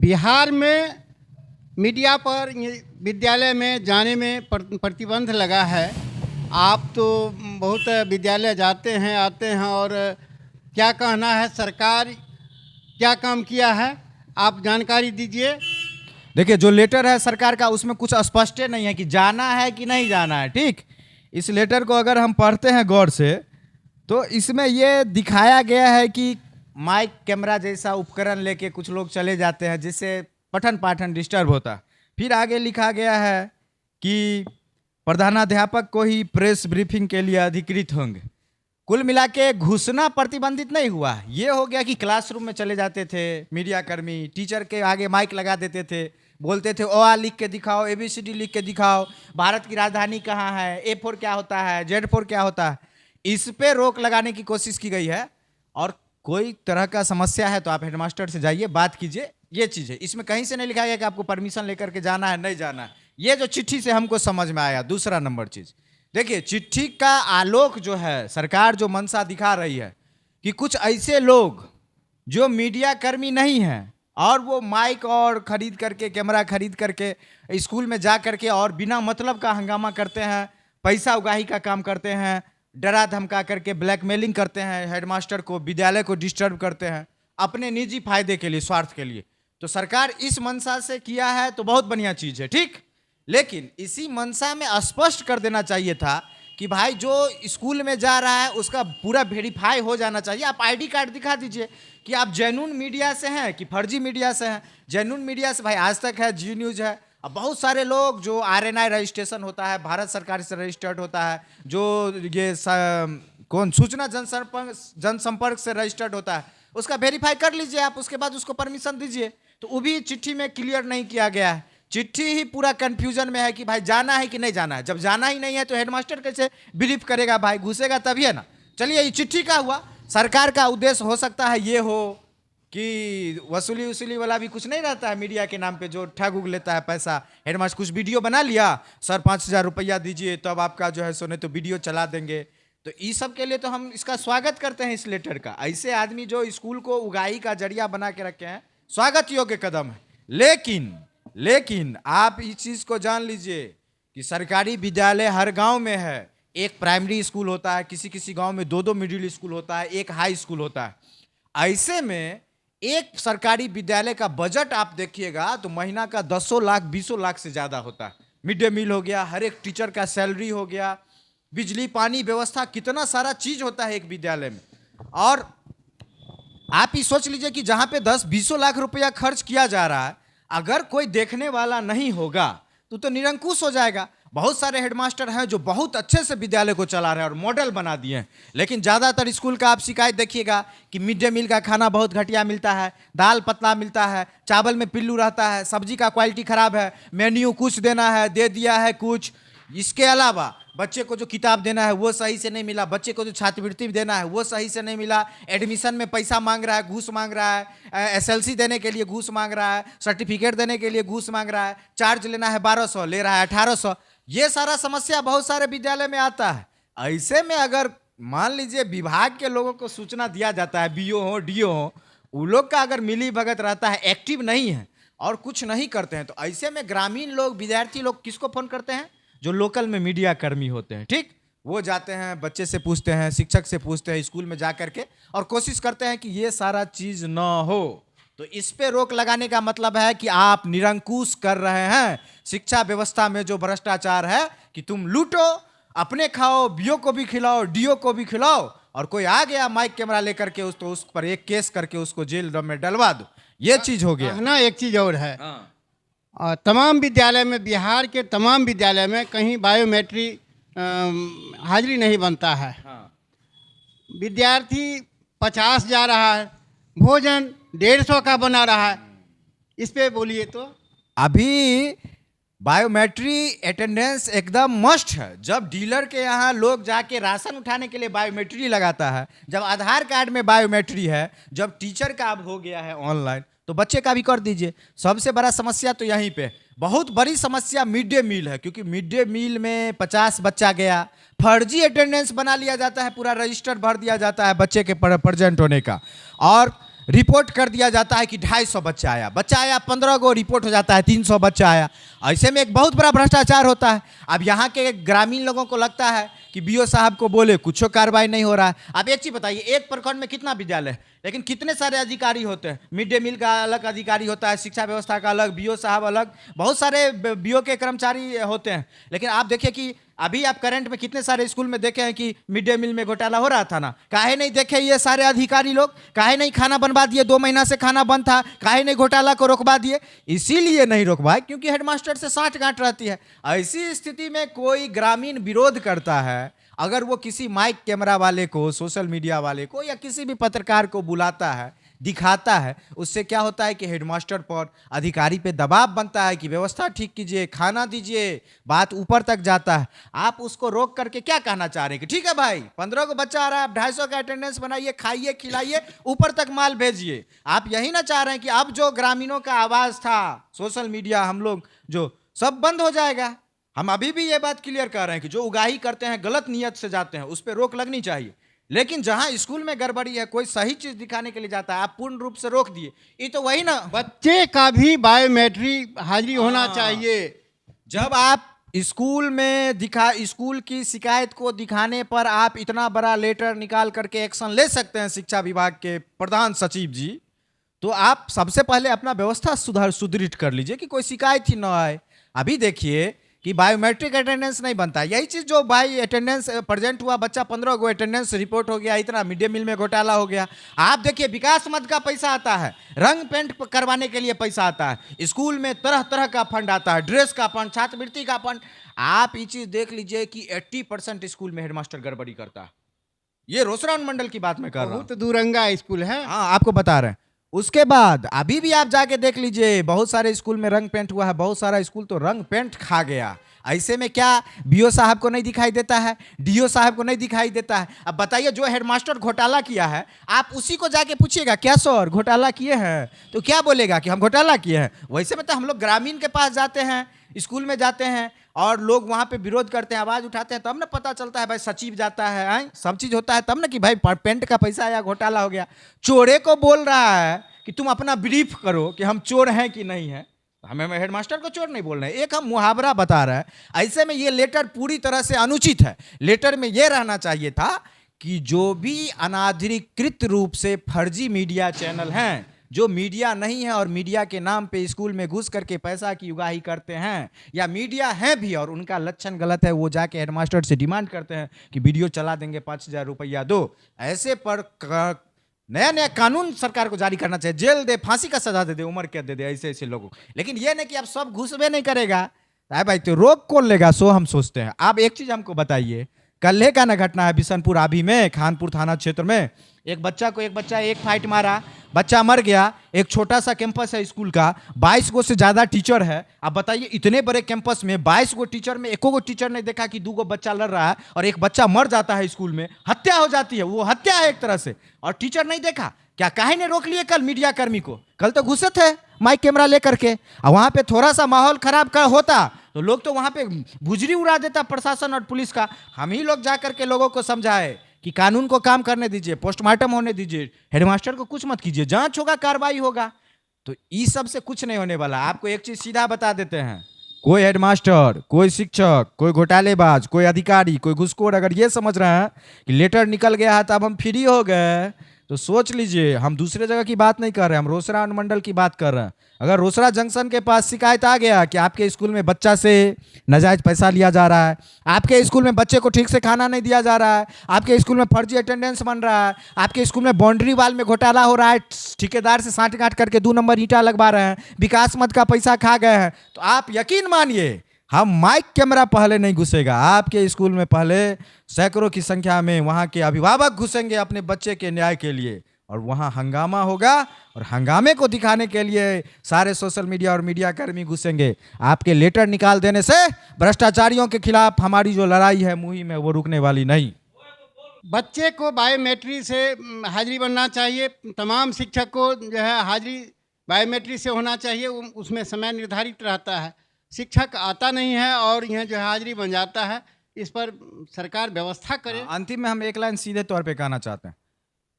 बिहार में मीडिया पर विद्यालय में जाने में प्रतिबंध लगा है। आप तो बहुत विद्यालय जाते हैं आते हैं, और क्या कहना है, सरकार क्या काम किया है, आप जानकारी दीजिए। देखिए, जो लेटर है सरकार का उसमें कुछ स्पष्ट नहीं है कि जाना है कि नहीं जाना है। ठीक, इस लेटर को अगर हम पढ़ते हैं गौर से तो इसमें ये दिखाया गया है कि माइक कैमरा जैसा उपकरण लेके कुछ लोग चले जाते हैं जिससे पठन पाठन डिस्टर्ब होता है। फिर आगे लिखा गया है कि प्रधानाध्यापक को ही प्रेस ब्रीफिंग के लिए अधिकृत होंगे। कुल मिला के घुसना प्रतिबंधित नहीं हुआ। ये हो गया कि क्लासरूम में चले जाते थे मीडिया कर्मी, टीचर के आगे माइक लगा देते थे, बोलते थे ओ आ लिख के दिखाओ, ABCD लिख के दिखाओ, भारत की राजधानी कहाँ है, A4 क्या होता है, Z4 क्या होता है। इस पे रोक लगाने की कोशिश की गई है। और कोई तरह का समस्या है तो आप हेडमास्टर से जाइए, बात कीजिए। ये चीज़ है, इसमें कहीं से नहीं लिखा गया कि आपको परमिशन लेकर के जाना है नहीं जाना है। ये जो चिट्ठी से हमको समझ में आया। दूसरा नंबर चीज़, देखिए चिट्ठी का आलोक जो है, सरकार जो मंशा दिखा रही है कि कुछ ऐसे लोग जो मीडिया कर्मी नहीं हैं और वो माइक और खरीद करके, कैमरा खरीद करके स्कूल में जा करके और बिना मतलब का हंगामा करते हैं, पैसा उगाही का काम करते हैं, डरा धमका करके ब्लैकमेलिंग करते हैं, हेडमास्टर को, विद्यालय को डिस्टर्ब करते हैं अपने निजी फायदे के लिए, स्वार्थ के लिए। तो सरकार इस मंशा से किया है तो बहुत बढ़िया चीज़ है, ठीक। लेकिन इसी मंशा में स्पष्ट कर देना चाहिए था कि भाई जो स्कूल में जा रहा है उसका पूरा वेरीफाई हो जाना चाहिए। आप ID कार्ड दिखा दीजिए कि आप जेन्युइन मीडिया से हैं कि फर्जी मीडिया से हैं। जेन्युइन मीडिया से भाई आज तक है, जी न्यूज़ है। अब बहुत सारे लोग जो RNI रजिस्ट्रेशन होता है, भारत सरकार से रजिस्टर्ड होता है, जो ये कौन सूचना जनसंपर्क से रजिस्टर्ड होता है, उसका वेरीफाई कर लीजिए आप, उसके बाद उसको परमिशन दीजिए। तो वो भी चिट्ठी में क्लियर नहीं किया गया है। चिट्ठी ही पूरा कंफ्यूजन में है कि भाई जाना है कि नहीं जाना है। जब जाना ही नहीं है तो हेडमास्टर कैसे बिलीव करेगा, भाई घुसेगा तभी है ना। चलिए, ये चिट्ठी का हुआ। सरकार का उद्देश्य हो सकता है ये हो कि वसूली वाला भी कुछ नहीं रहता है मीडिया के नाम पे, जो ठग उग लेता है पैसा। हेडमास्टर कुछ वीडियो बना लिया, सर 5,000 रुपया दीजिए तब आपका जो है सो, नहीं तो वीडियो चला देंगे। तो इस सब के लिए तो हम इसका स्वागत करते हैं, इस लेटर का। ऐसे आदमी जो स्कूल को उगाही का जरिया बना के रखे हैं, स्वागत योग्य कदम है। लेकिन आप इस चीज को जान लीजिए कि सरकारी विद्यालय हर गांव में है। एक प्राइमरी स्कूल होता है, किसी किसी गांव में 2-2 मिडिल स्कूल होता है, एक हाई स्कूल होता है। ऐसे में एक सरकारी विद्यालय का बजट आप देखिएगा तो महीना का 10 लाख 20 लाख से ज्यादा होता है। मिड डे मील हो गया, हर एक टीचर का सैलरी हो गया, बिजली पानी व्यवस्था, कितना सारा चीज होता है एक विद्यालय में। और आप ही सोच लीजिए कि जहां पे 10-20 लाख रुपया खर्च किया जा रहा है, अगर कोई देखने वाला नहीं होगा तो निरंकुश हो जाएगा। बहुत सारे हेडमास्टर हैं जो बहुत अच्छे से विद्यालय को चला रहे हैं और मॉडल बना दिए हैं। लेकिन ज़्यादातर स्कूल का आप शिकायत देखिएगा कि मिड डे मील का खाना बहुत घटिया मिलता है, दाल पतला मिलता है, चावल में पिल्लू रहता है, सब्जी का क्वालिटी खराब है, मेन्यू कुछ देना है दे दिया है कुछ। इसके अलावा बच्चे को जो किताब देना है वो सही से नहीं मिला, बच्चे को जो छात्रवृत्ति देना है वो सही से नहीं मिला, एडमिशन में पैसा मांग रहा है, घूस मांग रहा है, SLC देने के लिए घूस मांग रहा है, सर्टिफिकेट देने के लिए घूस मांग रहा है, चार्ज लेना है 1200, ले रहा है 1800। ये सारा समस्या बहुत सारे विद्यालय में आता है। ऐसे में अगर मान लीजिए विभाग के लोगों को सूचना दिया जाता है, BO हो DO हो, उन लोग का अगर मिली भगत रहता है, एक्टिव नहीं है और कुछ नहीं करते हैं, तो ऐसे में ग्रामीण लोग, विद्यार्थी लोग किसको फोन करते हैं? जो लोकल में मीडिया कर्मी होते हैं, ठीक, वो जाते हैं, बच्चे से पूछते हैं, शिक्षक से पूछते हैं, स्कूल में जा करके, और कोशिश करते हैं कि ये सारा चीज न हो। तो इस पे रोक लगाने का मतलब है कि आप निरंकुश कर रहे हैं शिक्षा व्यवस्था में जो भ्रष्टाचार है, कि तुम लूटो, अपने खाओ, BO को भी खिलाओ, DO को भी खिलाओ, और कोई आ गया माइक कैमरा लेकर के उस पर एक केस करके उसको जेल में डलवा दो। ये चीज हो गया ना। एक चीज और है, तमाम विद्यालय में, बिहार के तमाम विद्यालय में कहीं बायोमेट्रिक हाजिरी नहीं बनता है। विद्यार्थी 50 जा रहा है, भोजन 150 का बना रहा है। इस पे बोलिए तो। अभी बायोमेट्रिक अटेंडेंस एकदम मस्ट है। जब डीलर के यहाँ लोग जाके राशन उठाने के लिए बायोमेट्रिक लगाता है, जब आधार कार्ड में बायोमेट्रिक है, जब टीचर का अब हो गया है ऑनलाइन, तो बच्चे का भी कर दीजिए। सबसे बड़ा समस्या तो यहीं पे, बहुत बड़ी समस्या मिड डे मील है, क्योंकि मिड डे मील में 50 बच्चा गया, फर्जी अटेंडेंस बना लिया जाता है, पूरा रजिस्टर भर दिया जाता है बच्चे के प्रेजेंट होने का। और रिपोर्ट कर दिया जाता है कि 250 बच्चा आया 15 को रिपोर्ट हो जाता है 300 बच्चा आया। ऐसे में एक बहुत बड़ा भ्रष्टाचार होता है। अब यहाँ के ग्रामीण लोगों को लगता है कि बीओ साहब को बोले कुछ कार्रवाई नहीं हो रहा है। अब एक चीज़ बताइए, एक प्रखंड में कितना विद्यालय है, लेकिन कितने सारे अधिकारी होते हैं। मिड डे मील का अलग अधिकारी होता है, शिक्षा व्यवस्था का अलग, बीओ साहब अलग, बहुत सारे बीओ के कर्मचारी होते हैं। लेकिन आप देखिए कि अभी आप करंट में कितने सारे स्कूल में देखे हैं कि मिड डे मील में घोटाला हो रहा था ना। काहे नहीं देखे ये सारे अधिकारी लोग, काहे नहीं खाना बनवा दिए? 2 महीना से खाना बंद था, काहे नहीं घोटाला को रोकवा दिए? इसीलिए नहीं रोकवाए क्योंकि हेडमास्टर से साठगांठ रहती है। ऐसी स्थिति में कोई ग्रामीण विरोध करता है, अगर वो किसी माइक कैमरा वाले को, सोशल मीडिया वाले को या किसी भी पत्रकार को बुलाता है, दिखाता है, उससे क्या होता है कि हेडमास्टर पर, अधिकारी पे दबाव बनता है कि व्यवस्था ठीक कीजिए, खाना दीजिए, बात ऊपर तक जाता है। आप उसको रोक करके क्या कहना चाह रहे हैं कि ठीक है भाई 15 को बच्चा आ रहा है, आप 250 का अटेंडेंस बनाइए, खाइए खिलाइए, ऊपर तक माल भेजिए। आप यही ना चाह रहे हैं कि अब जो ग्रामीणों का आवाज़ था, सोशल मीडिया, हम लोग जो सब बंद हो जाएगा। हम अभी भी ये बात क्लियर कर रहे हैं कि जो उगाही करते हैं, गलत नियत से जाते हैं, उस पर रोक लगनी चाहिए। लेकिन जहां स्कूल में गड़बड़ी है, कोई सही चीज दिखाने के लिए जाता है, आप पूर्ण रूप से रोक दिए। ये तो वही ना, बच्चे का भी बायोमेट्रिक हाजिरी होना चाहिए। जब आप स्कूल में स्कूल की शिकायत को दिखाने पर आप इतना बड़ा लेटर निकाल करके एक्शन ले सकते हैं शिक्षा विभाग के प्रधान सचिव जी, तो आप सबसे पहले अपना व्यवस्था सुदृढ़ कर लीजिए कि कोई शिकायत ही ना आए। अभी देखिए कि बायोमेट्रिक अटेंडेंस नहीं बनता। यही चीज़ जो भाई अटेंडेंस प्रेजेंट हुआ, बच्चा 15 को अटेंडेंस रिपोर्ट हो गया, इतना मिड डे मील में घोटाला हो गया। आप देखिए विकास मद का पैसा आता है, रंग पेंट करवाने के लिए पैसा आता है, स्कूल में तरह तरह का फंड आता है, ड्रेस का फंड, छात्रवृत्ति का फंड। आप ये चीज़ देख लीजिए कि 80% स्कूल में हेडमास्टर गड़बड़ी करता है। ये रोसड़ा मंडल की बात मैं कर रहा हूँ, बहुत दूरंगा स्कूल है। हाँ आपको बता रहे हैं। उसके बाद अभी भी आप जाके देख लीजिए, बहुत सारे स्कूल में रंग पेंट हुआ है, बहुत सारा स्कूल तो रंग पेंट खा गया। ऐसे में क्या बीओ साहब को नहीं दिखाई देता है, डीओ साहब को नहीं दिखाई देता है? अब बताइए, जो हेडमास्टर घोटाला किया है, आप उसी को जाके पूछिएगा क्या सर घोटाला किए हैं, तो क्या बोलेगा कि हम घोटाला किए हैं। वैसे में तो हम लोग ग्रामीण के पास जाते हैं, स्कूल में जाते हैं और लोग वहाँ पे विरोध करते हैं, आवाज़ उठाते हैं, तब ना पता चलता है भाई सचिव जाता है, आए सब चीज़ होता है, तब ना कि भाई पेंट का पैसा आया, घोटाला हो गया। चोरे को बोल रहा है कि तुम अपना ब्रीफ करो कि हम चोर हैं कि नहीं है। हमें हेडमास्टर को चोर नहीं बोल रहे हैं, एक हम मुहावरा बता रहे हैं। ऐसे में ये लेटर पूरी तरह से अनुचित है। लेटर में ये रहना चाहिए था कि जो भी अनाधिकृत रूप से फर्जी मीडिया चैनल हैं, जो मीडिया नहीं है और मीडिया के नाम पे स्कूल में घुस करके पैसा की उगाही करते हैं, या मीडिया है भी और उनका लक्षण गलत है, वो जाके हेडमास्टर से डिमांड करते हैं कि वीडियो चला देंगे, 5,000 रुपया दो। ऐसे पर नया नया कानून सरकार को जारी करना चाहिए, जेल दे, फांसी का सजा दे दे, उम्र कैद दे दे ऐसे ऐसे लोगों को। लेकिन ये नहीं कि अब सब घुसबे नहीं करेगा, अरे भाई तो रोक कौन लेगा, सो हम सोचते हैं। आप एक चीज हमको बताइए, कल का ना घटना है बिशनपुर आभी में, खानपुर थाना क्षेत्र में, एक बच्चा एक फाइट मारा, बच्चा मर गया। एक छोटा सा कैंपस है स्कूल का, 22 गो से ज़्यादा टीचर है। अब बताइए इतने बड़े कैंपस में 22 गो टीचर में एको गो टीचर ने देखा कि 2 गो बच्चा लड़ रहा है और एक बच्चा मर जाता है, स्कूल में हत्या हो जाती है, वो हत्या है एक तरह से, और टीचर नहीं देखा। क्या काहे ने रोक लिए कल मीडिया कर्मी को? कल तो घुसे थे माइक कैमरा लेकर के, और वहाँ पे थोड़ा सा माहौल खराब होता तो लोग तो वहाँ पे भुजरी उड़ा देता प्रशासन और पुलिस का। हम ही लोग जा करके लोगों को समझाए कि कानून को काम करने दीजिए, पोस्टमार्टम होने दीजिए, हेडमास्टर को कुछ मत कीजिए, जांच होगा, कार्रवाई होगा। तो इस सब से कुछ नहीं होने वाला। आपको एक चीज सीधा बता देते हैं, कोई हेडमास्टर, कोई शिक्षक, कोई घोटालेबाज, कोई अधिकारी, कोई घुसखोर अगर ये समझ रहे हैं कि लेटर निकल गया है तो अब हम फ्री हो गए, तो सोच लीजिए। हम दूसरे जगह की बात नहीं कर रहे हैं, हम रोसड़ा अनुमंडल की बात कर रहे हैं। अगर रोसड़ा जंक्शन के पास शिकायत आ गया कि आपके स्कूल में बच्चा से नाजायज पैसा लिया जा रहा है, आपके स्कूल में बच्चे को ठीक से खाना नहीं दिया जा रहा है, आपके स्कूल में फर्जी अटेंडेंस बन रहा है, आपके स्कूल में बाउंड्री वाल में घोटाला हो रहा है, ठेकेदार से साठगांठ करके 2 नंबर ईंटा लगवा रहे हैं, विकास मद का पैसा खा गए हैं, तो आप यकीन मानिए हम माइक कैमरा पहले नहीं घुसेगा, आपके स्कूल में पहले सैकड़ों की संख्या में वहाँ के अभिभावक घुसेंगे अपने बच्चे के न्याय के लिए, और वहाँ हंगामा होगा, और हंगामे को दिखाने के लिए सारे सोशल मीडिया और मीडिया कर्मी घुसेंगे। आपके लेटर निकाल देने से भ्रष्टाचारियों के खिलाफ हमारी जो लड़ाई है मुहिम में, वो रुकने वाली नहीं। बच्चे को बायोमेट्रिक से हाजिरी बनना चाहिए, तमाम शिक्षक को जो है हाजिरी बायोमेट्रिक से होना चाहिए, उसमें समय निर्धारित रहता है। शिक्षक आता नहीं है और यह जो है हाजिरी बन जाता है, इस पर सरकार व्यवस्था करे। अंतिम में हम एक लाइन सीधे तौर पे कहना चाहते हैं,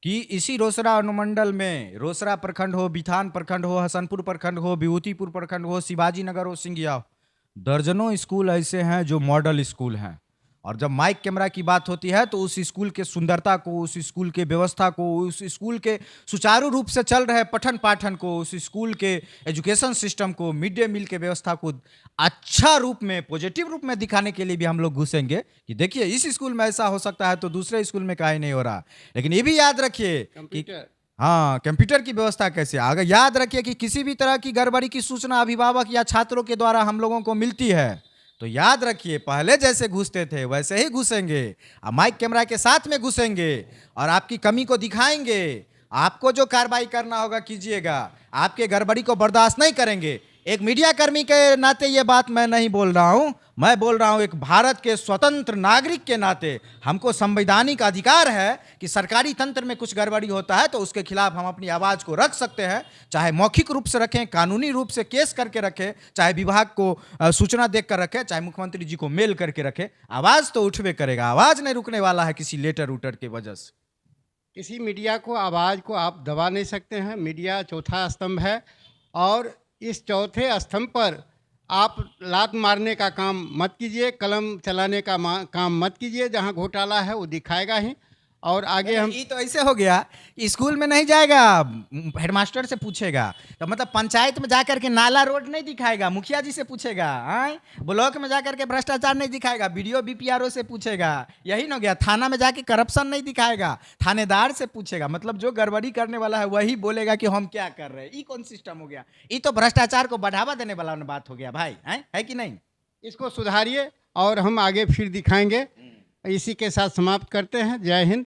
कि इसी रोसड़ा अनुमंडल में रोसड़ा प्रखंड हो, बिथान प्रखंड हो, हसनपुर प्रखंड हो, विभूतिपुर प्रखंड हो, शिवाजी नगर हो, सिंघिया हो, दर्जनों स्कूल ऐसे हैं जो मॉडल स्कूल हैं। और जब माइक कैमरा की बात होती है तो उस स्कूल के सुंदरता को, उस स्कूल के व्यवस्था को, उस स्कूल के सुचारू रूप से चल रहे पठन पाठन को, उस स्कूल के एजुकेशन सिस्टम को, मिड डे मील के व्यवस्था को अच्छा रूप में, पॉजिटिव रूप में दिखाने के लिए भी हम लोग घुसेंगे कि देखिए इस स्कूल में ऐसा हो सकता है तो दूसरे स्कूल में काहे नहीं हो रहा। लेकिन ये भी याद रखिए कि कंप्यूटर हाँ, कंप्यूटर की व्यवस्था कैसे, अगर याद रखिए कि किसी भी तरह की गड़बड़ी की सूचना अभिभावक या छात्रों के द्वारा हम लोगों को मिलती है तो याद रखिए पहले जैसे घुसते थे वैसे ही घुसेंगे, माइक कैमरा के साथ में घुसेंगे और आपकी कमी को दिखाएंगे। आपको जो कार्रवाई करना होगा कीजिएगा, आपके गड़बड़ी को बर्दाश्त नहीं करेंगे। एक मीडिया कर्मी के नाते ये बात मैं नहीं बोल रहा हूं, मैं बोल रहा हूं एक भारत के स्वतंत्र नागरिक के नाते हमको संवैधानिक अधिकार है कि सरकारी तंत्र में कुछ गड़बड़ी होता है तो उसके खिलाफ हम अपनी आवाज़ को रख सकते हैं, चाहे मौखिक रूप से रखें, कानूनी रूप से केस करके रखें, चाहे विभाग को सूचना देकर रखें, चाहे मुख्यमंत्री जी को मेल करके रखें, आवाज़ तो उठवे करेगा, आवाज़ नहीं रुकने वाला है किसी लेटर उटर के वजह से। किसी मीडिया को, आवाज़ को आप दबा नहीं सकते हैं। मीडिया चौथा स्तंभ है और इस चौथे स्तंभ पर आप लात मारने का काम मत कीजिए, कलम चलाने का काम मत कीजिए। जहां घोटाला है वो दिखाएगा ही। और आगे हम ये तो ऐसे हो गया, स्कूल में नहीं जाएगा, हेडमास्टर से पूछेगा, तो मतलब पंचायत में जाकर के नाला रोड नहीं दिखाएगा, मुखिया जी से पूछेगा, ब्लॉक में जाकर के भ्रष्टाचार नहीं दिखाएगा, बीडीओ बीपीआरओ से पूछेगा, यही ना हो गया। थाना में जाके करप्शन नहीं दिखाएगा, थानेदार से पूछेगा। मतलब जो गड़बड़ी करने वाला है वही बोलेगा कि हम क्या कर रहे हैं। ये कौन सिस्टम हो गया? ये तो भ्रष्टाचार को बढ़ावा देने वाला बात हो गया भाई, है कि नहीं? इसको सुधारिए और हम आगे फिर दिखाएंगे। इसी के साथ समाप्त करते हैं। जय हिंद।